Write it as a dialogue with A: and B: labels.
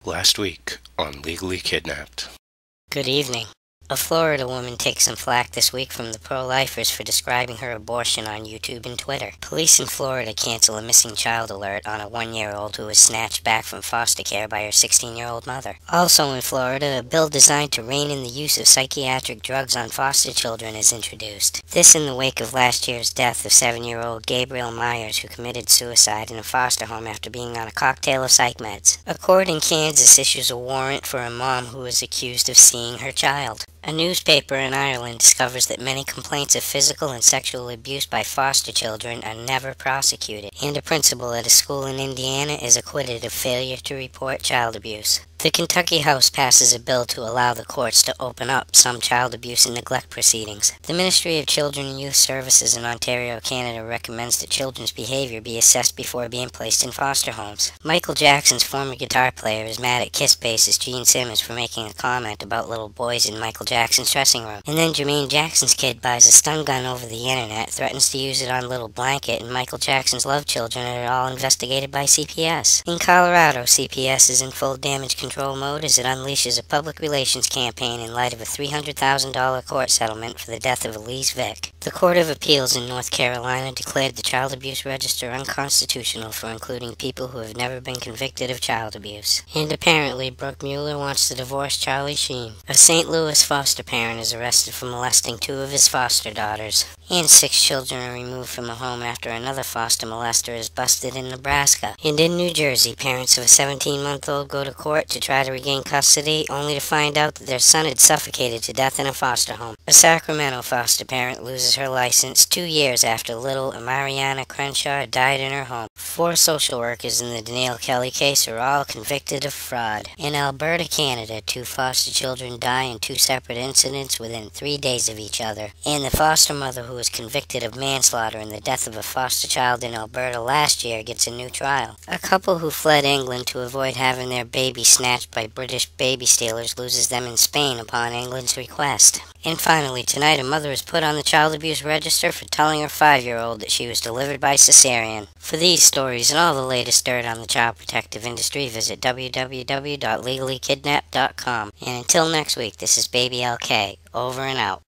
A: last week on Legally Kidnapped.
B: Good evening. A Florida woman takes some flack this week from the pro-lifers for describing her abortion on YouTube and Twitter. Police in Florida cancel a missing child alert on a 1-year-old who was snatched back from foster care by her 16-year-old mother. Also in Florida, a bill designed to rein in the use of psychiatric drugs on foster children is introduced. This in the wake of last year's death of 7-year-old Gabriel Myers, who committed suicide in a foster home after being on a cocktail of psych meds. A court in Kansas issues a warrant for a mom who is accused of seeing her child. A newspaper in Ireland discovers that many complaints of physical and sexual abuse by foster children are never prosecuted, and a principal at a school in Indiana is acquitted of failure to report child abuse. The Kentucky House passes a bill to allow the courts to open up some child abuse and neglect proceedings. The Ministry of Children and Youth Services in Ontario, Canada recommends that children's behavior be assessed before being placed in foster homes. Michael Jackson's former guitar player is mad at Kiss bassist Gene Simmons for making a comment about little boys in Michael Jackson's dressing room. And then Jermaine Jackson's kid buys a stun gun over the internet, threatens to use it on Little Blanket, and Michael Jackson's love children are all investigated by CPS. In Colorado, CPS is in full damage control mode as it unleashes a public relations campaign in light of a $300,000 court settlement for the death of Elise Vick. The Court of Appeals in North Carolina declared the Child Abuse Register unconstitutional for including people who have never been convicted of child abuse. And apparently, Brooke Mueller wants to divorce Charlie Sheen. A St. Louis foster parent is arrested for molesting 2 of his foster daughters. And 6 children are removed from a home after another foster molester is busted in Nebraska. And in New Jersey, parents of a 17-month-old go to court to try to regain custody, only to find out that their son had suffocated to death in a foster home. A Sacramento foster parent loses her license 2 years after little Mariana Crenshaw died in her home. 4 social workers in the Danielle Kelly case are all convicted of fraud. In Alberta, Canada, 2 foster children die in 2 separate incidents within 3 days of each other. And the foster mother who was convicted of manslaughter in the death of a foster child in Alberta last year gets a new trial. A couple who fled England to avoid having their baby snatched by British baby stealers loses them in Spain upon England's request. And finally, tonight a mother is put on the child abuse register for telling her 5-year-old that she was delivered by cesarean. For these stories and all the latest dirt on the child protective industry, visit www.legallykidnapped.com. And until next week, this is Baby LK, over and out.